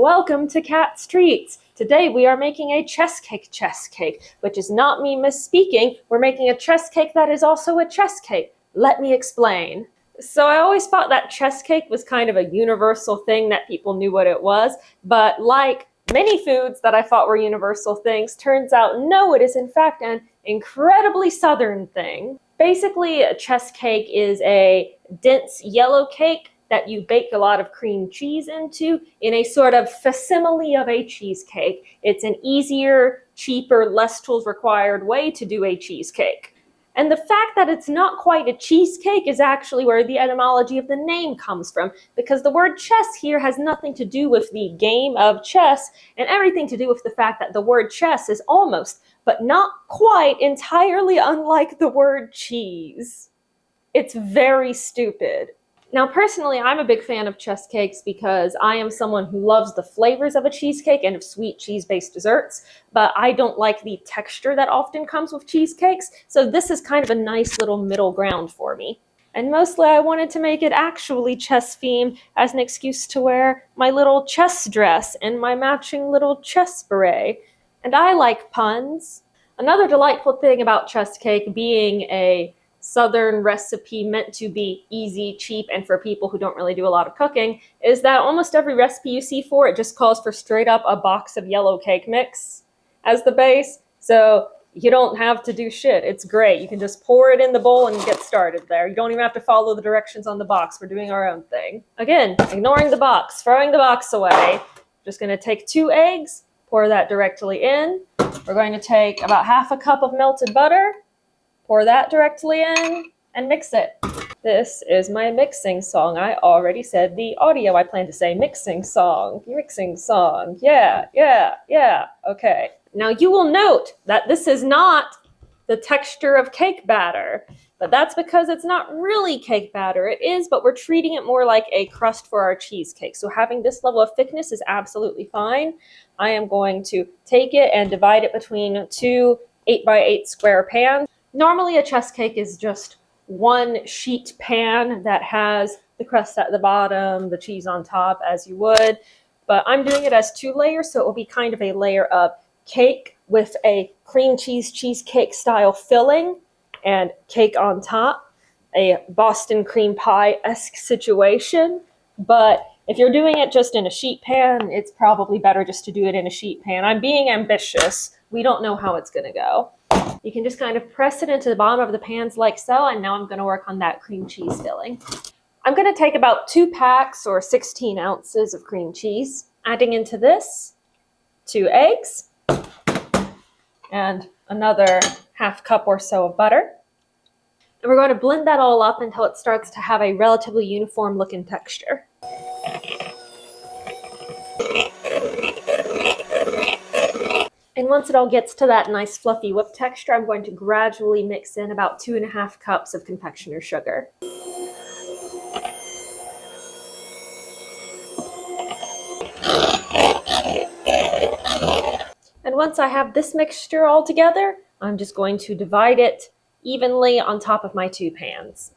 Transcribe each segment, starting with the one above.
Welcome to Cat's Treats. Today we are making a chess cake, which is not me misspeaking. We're making a chess cake that is also a chess cake. Let me explain. So I always thought that chess cake was kind of a universal thing that people knew what it was, but like many foods that I thought were universal things, turns out no, it is in fact an incredibly southern thing. Basically, a chess cake is a dense yellow cake that you bake a lot of cream cheese into in a sort of facsimile of a cheesecake. It's an easier, cheaper, less tools required way to do a cheesecake. And the fact that it's not quite a cheesecake is actually where the etymology of the name comes from, because the word chess here has nothing to do with the game of chess and everything to do with the fact that the word chess is almost, but not quite, entirely unlike the word cheese. It's very stupid. Now, personally, I'm a big fan of chess cakes because I am someone who loves the flavors of a cheesecake and of sweet cheese-based desserts, but I don't like the texture that often comes with cheesecakes, so this is kind of a nice little middle ground for me. And mostly I wanted to make it actually chess-themed as an excuse to wear my little chess dress and my matching little chess beret. And I like puns. Another delightful thing about chess cake being a Southern recipe meant to be easy, cheap, and for people who don't really do a lot of cooking, is that almost every recipe you see for it just calls for straight up a box of yellow cake mix as the base. So you don't have to do shit. It's great. You can just pour it in the bowl and get started there. You don't even have to follow the directions on the box. We're doing our own thing. Again, ignoring the box, throwing the box away. Just going to take 2 eggs, pour that directly in. We're going to take about half a cup of melted butter, pour that directly in, and mix it. This is my mixing song. I already said the audio. I plan to say mixing song, yeah, okay. Now you will note that this is not the texture of cake batter, but that's because it's not really cake batter. It is, but we're treating it more like a crust for our cheesecake. So having this level of thickness is absolutely fine. I am going to take it and divide it between 2 8x8 square pans. Normally a chess cake is just one sheet pan that has the crust at the bottom, the cheese on top, as you would, but I'm doing it as 2 layers, so it will be kind of a layer of cake with a cream cheese cheesecake style filling and cake on top, a Boston cream pie-esque situation. But if you're doing it just in a sheet pan, it's probably better just to do it in a sheet pan. I'm being ambitious. We don't know how it's going to go. You can just kind of press it into the bottom of the pans like so, and now I'm going to work on that cream cheese filling. I'm going to take about 2 packs or 16 ounces of cream cheese, adding into this 2 eggs and another half cup or so of butter. And we're going to blend that all up until it starts to have a relatively uniform looking texture. And once it all gets to that nice fluffy whip texture, I'm going to gradually mix in about 2.5 cups of confectioner's sugar. And once I have this mixture all together, I'm just going to divide it evenly on top of my 2 pans.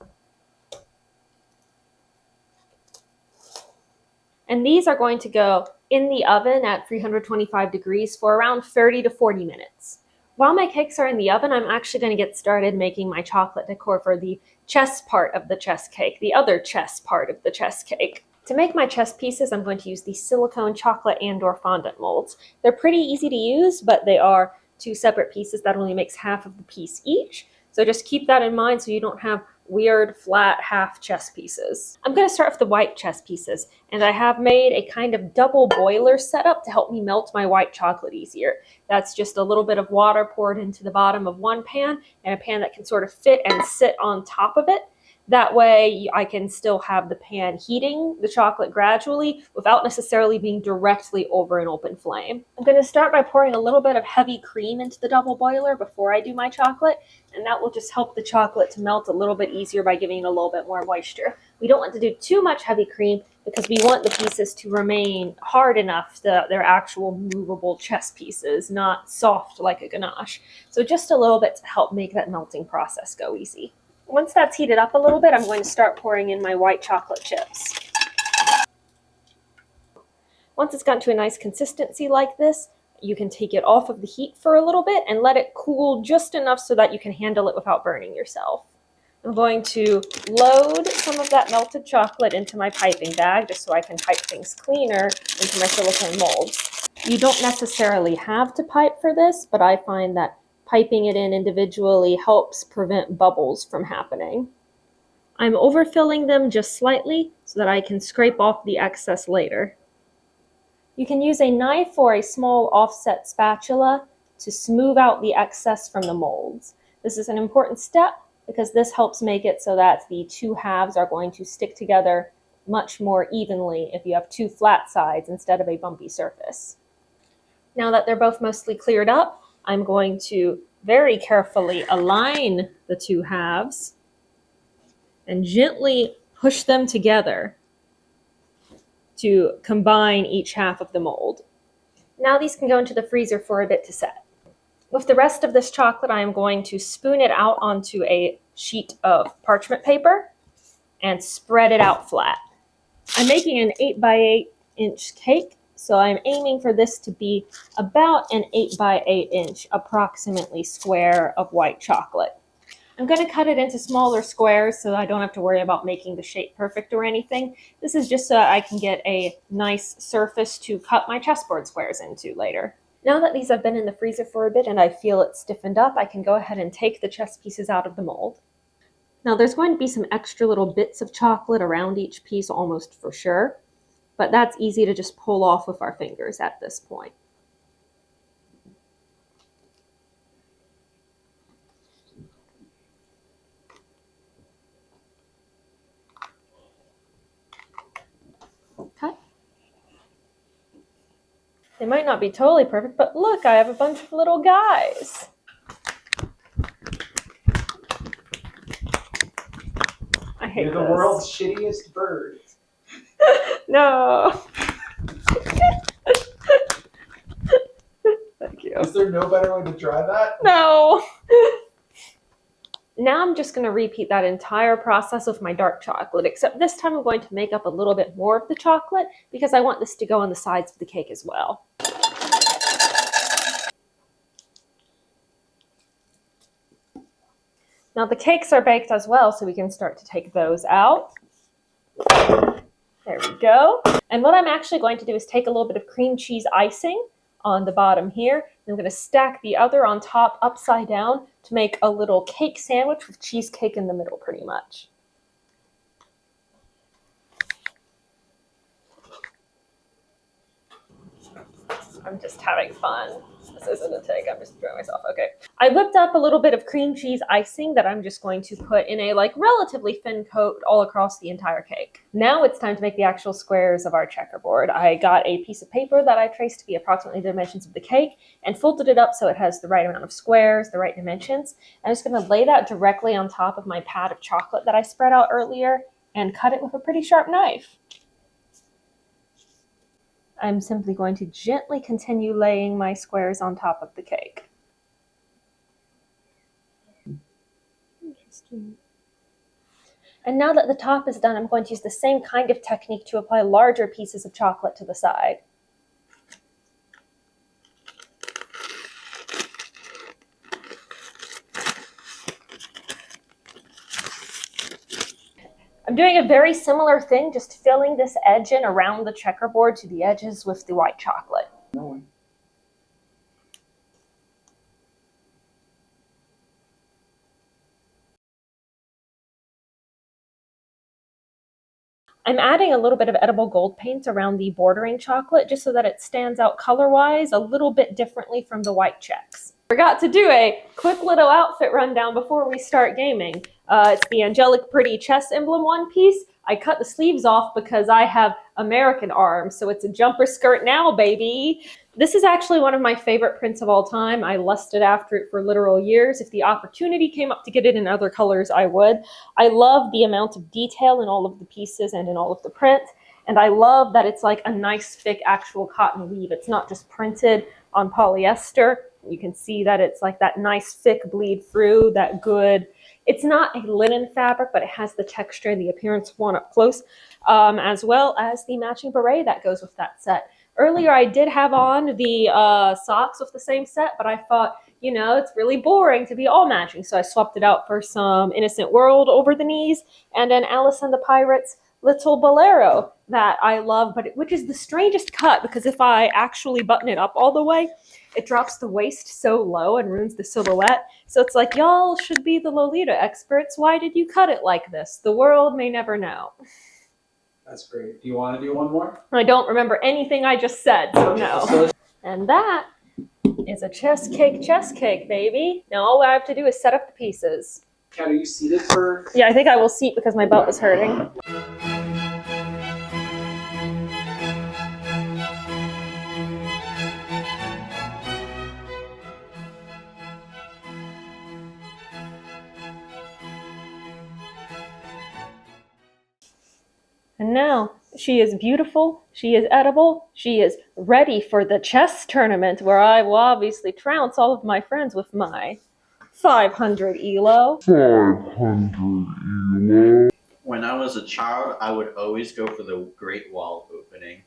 And these are going to go in the oven at 325 degrees for around 30 to 40 minutes. While my cakes are in the oven, I'm actually going to get started making my chocolate decor for the chess part of the chess cake, the other chess part of the chess cake. To make my chess pieces, I'm going to use these silicone chocolate and/or fondant molds. They're pretty easy to use, but they are 2 separate pieces that only makes half of the piece each. So just keep that in mind so you don't have weird flat half chess pieces. I'm going to start with the white chess pieces, and I have made a kind of double boiler setup to help me melt my white chocolate easier. That's just a little bit of water poured into the bottom of one pan and a pan that can sort of fit and sit on top of it. That way I can still have the pan heating the chocolate gradually without necessarily being directly over an open flame. I'm going to start by pouring a little bit of heavy cream into the double boiler before I do my chocolate, and that will just help the chocolate to melt a little bit easier by giving it a little bit more moisture. We don't want to do too much heavy cream because we want the pieces to remain hard enough that they're actual movable chess pieces, not soft like a ganache. So just a little bit to help make that melting process go easy. Once that's heated up a little bit, I'm going to start pouring in my white chocolate chips. Once it's gotten to a nice consistency like this, you can take it off of the heat for a little bit and let it cool just enough so that you can handle it without burning yourself. I'm going to load some of that melted chocolate into my piping bag just so I can pipe things cleaner into my silicone molds. You don't necessarily have to pipe for this, but I find that piping it in individually helps prevent bubbles from happening. I'm overfilling them just slightly so that I can scrape off the excess later. You can use a knife or a small offset spatula to smooth out the excess from the molds. This is an important step because this helps make it so that the two halves are going to stick together much more evenly if you have two flat sides instead of a bumpy surface. Now that they're both mostly cleared up, I'm going to very carefully align the two halves and gently push them together to combine each half of the mold. Now these can go into the freezer for a bit to set. With the rest of this chocolate, I am going to spoon it out onto a sheet of parchment paper and spread it out flat. I'm making an 8 by 8 inch cake, so I'm aiming for this to be about an 8 by 8 inch approximately square of white chocolate. I'm going to cut it into smaller squares so I don't have to worry about making the shape perfect or anything. This is just so I can get a nice surface to cut my chessboard squares into later. Now that these have been in the freezer for a bit and I feel it stiffened up, I can go ahead and take the chess pieces out of the mold. Now there's going to be some extra little bits of chocolate around each piece almost for sure, but that's easy to just pull off with our fingers at this point. Okay. They might not be totally perfect, but look, I have a bunch of little guys. I hate You're the this. world's shittiest bird. No. Thank you. Is there no better way to try that? No. Now I'm just going to repeat that entire process with my dark chocolate, except this time I'm going to make up a little bit more of the chocolate because I want this to go on the sides of the cake as well. Now the cakes are baked as well, so we can start to take those out. There we go. And what I'm actually going to do is take a little bit of cream cheese icing on the bottom here. And I'm going to stack the other on top upside down to make a little cake sandwich with cheesecake in the middle pretty much. I'm just having fun. This isn't a take, I'm just enjoying myself. Okay. I whipped up a little bit of cream cheese icing that I'm just going to put in a relatively thin coat all across the entire cake. Now it's time to make the actual squares of our checkerboard. I got a piece of paper that I traced to be approximately the dimensions of the cake and folded it up so it has the right amount of squares, the right dimensions. I'm just going to lay that directly on top of my pad of chocolate that I spread out earlier and cut it with a pretty sharp knife. I'm simply going to gently continue laying my squares on top of the cake. Interesting. And now that the top is done, I'm going to use the same kind of technique to apply larger pieces of chocolate to the side. I'm doing a very similar thing, just filling this edge in around the checkerboard to the edges with the white chocolate. No. I'm adding a little bit of edible gold paint around the bordering chocolate just so that it stands out color-wise a little bit differently from the white checks. Forgot to do a quick little outfit rundown before we start gaming. It's the Angelic Pretty chess emblem one piece. I cut the sleeves off because I have American arms, so it's a jumper skirt now, baby. This is actually one of my favorite prints of all time. I lusted after it for literal years. If the opportunity came up to get it in other colors, I would. I love the amount of detail in all of the pieces and in all of the print. And I love that it's like a nice, thick, actual cotton weave. It's not just printed on polyester. You can see that it's like that nice, thick bleed through, that good. It's not a linen fabric, but it has the texture and the appearance one up close, as well as the matching beret that goes with that set. Earlier, I did have on the socks with the same set, but I thought, you know, it's really boring to be all matching. So I swapped it out for some Innocent World over the knees and an Alice and the Pirates little bolero that I love, which is the strangest cut because if I actually button it up all the way, it drops the waist so low and ruins the silhouette. So it's like, y'all should be the Lolita experts. Why did you cut it like this? The world may never know. That's great. Do you want to do one more? I don't remember anything I just said, so no. And that is a chess cake, baby. Now all I have to do is set up the pieces. Kat, are you seated for? Yeah, I think I will seat because my butt was hurting. And now, she is beautiful, she is edible, she is ready for the chess tournament where I will obviously trounce all of my friends with my 500 ELO. 500 ELO. When I was a child, I would always go for the Great Wall opening.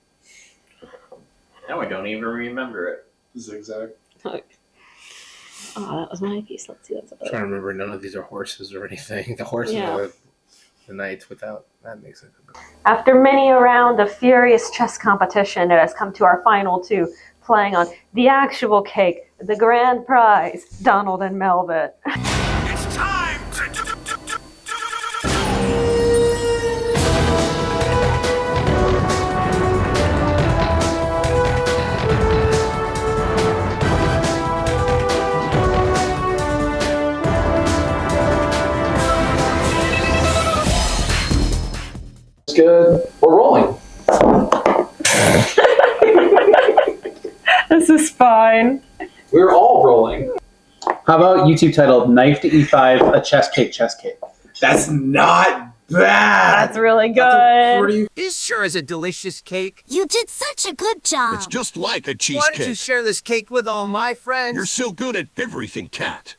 Now I don't even remember it. Zigzag. Oh, that was my piece. Let's see what's up. I'm trying to remember, none of these are horses or anything. The horses are the knights without. That makes it. After many a round of furious chess competition, it has come to our final two, playing on the actual cake, the grand prize, Donald and Melvin. It's time to Good. We're rolling. This is fine. We're all rolling. How about YouTube titled Knife to E5, a chess cake, chess cake? That's not bad. That's really good. This sure is a delicious cake. You did such a good job. It's just like a Why don't you cheesecake. share this cake with all my friends? You're so good at everything, Cat.